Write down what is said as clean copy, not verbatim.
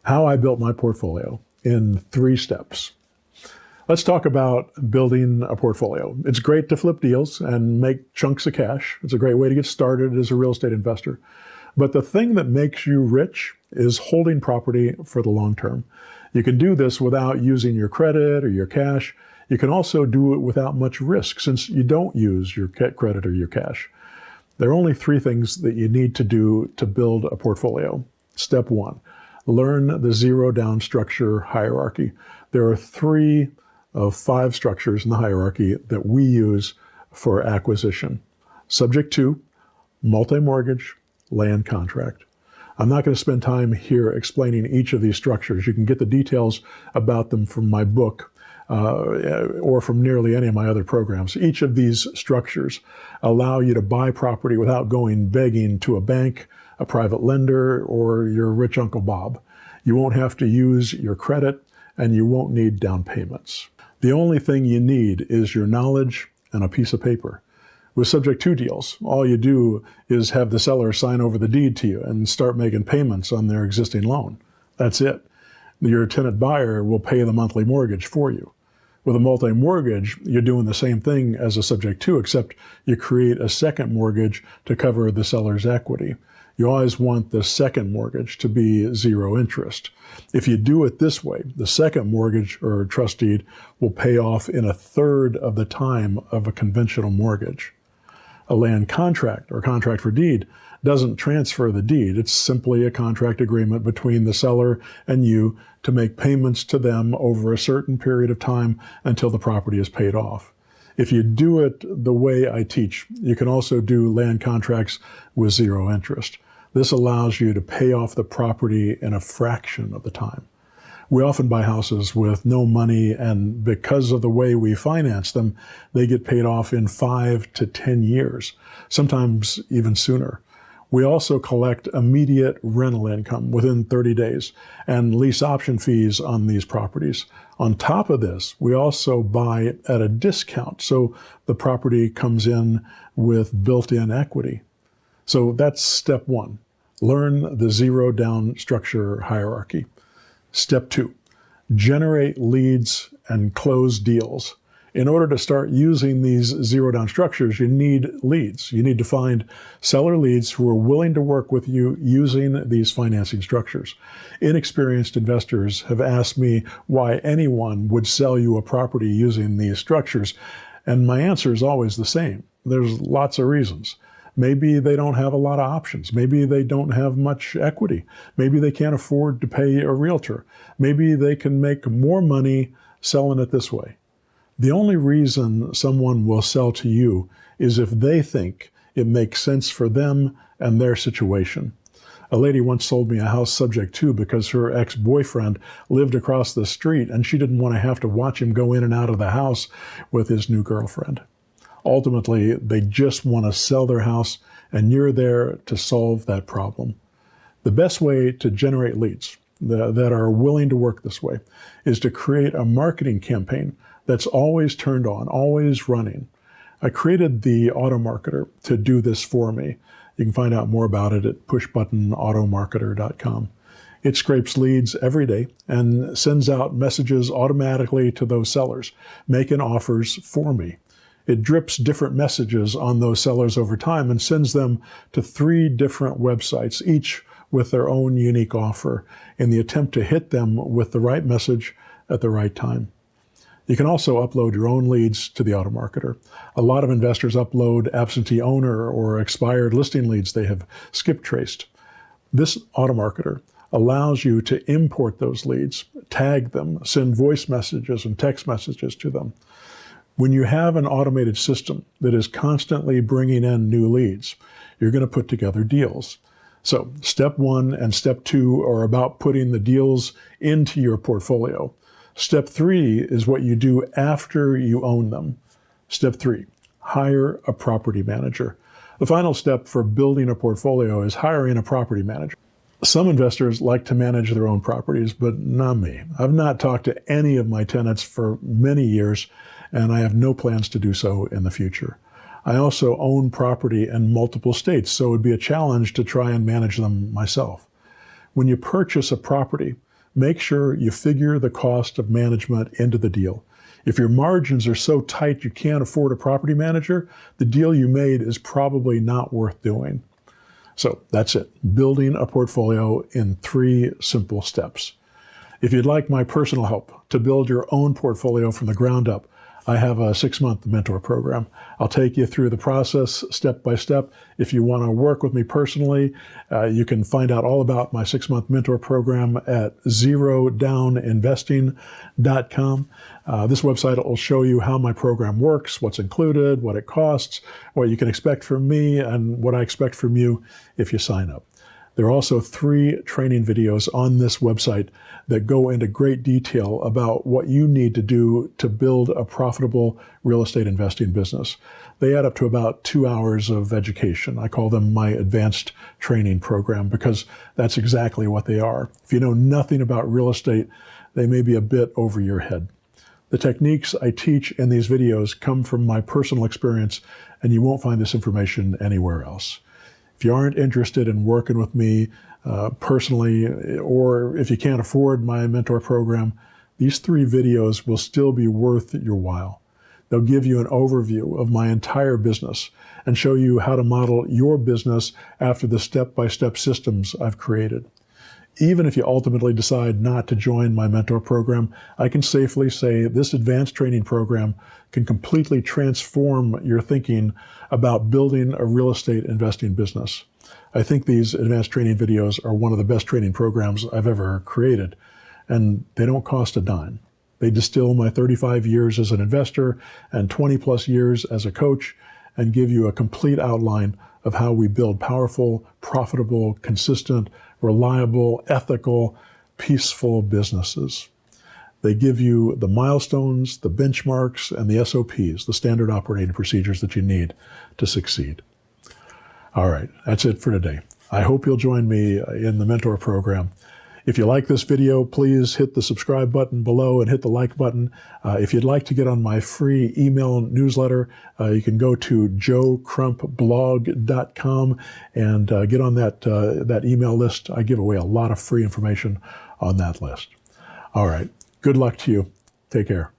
How I built my portfolio in 3 steps. Let's talk about building a portfolio. It's great to flip deals and make chunks of cash. It's a great way to get started as a real estate investor. But the thing that makes you rich is holding property for the long term. You can do this without using your credit or your cash. You can also do it without much risk since you don't use your credit or your cash. There are only 3 things that you need to do to build a portfolio. Step 1, learn the zero-down structure hierarchy. There are 3 of 5 structures in the hierarchy that we use for acquisition. Subject to, multi-mortgage, land contract. I'm not going to spend time here explaining each of these structures. You can get the details about them from my book or from nearly any of my other programs. Each of these structures allow you to buy property without going begging to a bank, a private lender, or your rich Uncle Bob. You won't have to use your credit and you won't need down payments. The only thing you need is your knowledge and a piece of paper. With subject to deals, all you do is have the seller sign over the deed to you and start making payments on their existing loan. That's it. Your tenant buyer will pay the monthly mortgage for you. With a multi-mortgage, you're doing the same thing as a subject to, except you create a second mortgage to cover the seller's equity. You always want the second mortgage to be 0 interest. If you do it this way, the second mortgage or trust deed will pay off in 1/3 of the time of a conventional mortgage. A land contract or contract for deed doesn't transfer the deed. It's simply a contract agreement between the seller and you to make payments to them over a certain period of time until the property is paid off. If you do it the way I teach, you can also do land contracts with 0 interest. This allows you to pay off the property in a fraction of the time. We often buy houses with no money, and because of the way we finance them, they get paid off in 5 to 10 years, sometimes even sooner. We also collect immediate rental income within 30 days and lease option fees on these properties. On top of this, we also buy at a discount, so the property comes in with built-in equity. So that's step 1. Learn the zero-down structure hierarchy. Step 2, generate leads and close deals. In order to start using these zero-down structures, you need leads. You need to find seller leads who are willing to work with you using these financing structures. Inexperienced investors have asked me why anyone would sell you a property using these structures, and my answer is always the same. There's lots of reasons. Maybe they don't have a lot of options. Maybe they don't have much equity. Maybe they can't afford to pay a realtor. Maybe they can make more money selling it this way. The only reason someone will sell to you is if they think it makes sense for them and their situation. A lady once sold me a house subject to because her ex-boyfriend lived across the street and she didn't want to have to watch him go in and out of the house with his new girlfriend. Ultimately, they just want to sell their house, and you're there to solve that problem. The best way to generate leads that are willing to work this way is to create a marketing campaign that's always turned on, always running. I created the auto marketer to do this for me. You can find out more about it at pushbuttonautomarketer.com. It scrapes leads every day and sends out messages automatically to those sellers, making offers for me. It drips different messages on those sellers over time and sends them to 3 different websites, each with their own unique offer, in the attempt to hit them with the right message at the right time. You can also upload your own leads to the auto marketer. A lot of investors upload absentee owner or expired listing leads they have skip traced. This auto marketer allows you to import those leads, tag them, send voice messages and text messages to them. When you have an automated system that is constantly bringing in new leads, you're going to put together deals. So step 1 and step 2 are about putting the deals into your portfolio. Step 3 is what you do after you own them. Step 3, hire a property manager. The final step for building a portfolio is hiring a property manager. Some investors like to manage their own properties, but not me. I've not talked to any of my tenants for many years, and I have no plans to do so in the future. I also own property in multiple states, so it would be a challenge to try and manage them myself. When you purchase a property, make sure you figure the cost of management into the deal. If your margins are so tight you can't afford a property manager, the deal you made is probably not worth doing. So that's it, building a portfolio in 3 simple steps. If you'd like my personal help to build your own portfolio from the ground up, I have a 6-month mentor program. I'll take you through the process step by step. If you want to work with me personally, you can find out all about my 6-month mentor program at zerodowninvesting.com. This website will show you how my program works, what's included, what it costs, what you can expect from me, and what I expect from you if you sign up. There are also 3 training videos on this website that go into great detail about what you need to do to build a profitable real estate investing business. They add up to about 2 hours of education. I call them my advanced training program because that's exactly what they are. If you know nothing about real estate, they may be a bit over your head. The techniques I teach in these videos come from my personal experience, and you won't find this information anywhere else. If you aren't interested in working with me personally, or if you can't afford my mentor program, these 3 videos will still be worth your while. They'll give you an overview of my entire business and show you how to model your business after the step-by-step systems I've created. Even if you ultimately decide not to join my mentor program, I can safely say this advanced training program can completely transform your thinking about building a real estate investing business. I think these advanced training videos are one of the best training programs I've ever created, and they don't cost a dime. They distill my 35 years as an investor and 20 plus years as a coach and give you a complete outline of how we build powerful, profitable, consistent, reliable, ethical, peaceful businesses. They give you the milestones, the benchmarks, and the SOPs, the standard operating procedures that you need to succeed. All right, that's it for today. I hope you'll join me in the mentor program. If you like this video, please hit the subscribe button below and hit the like button. If you'd like to get on my free email newsletter, you can go to joecrumpblog.com and get on that email list. I give away a lot of free information on that list. All right. Good luck to you. Take care.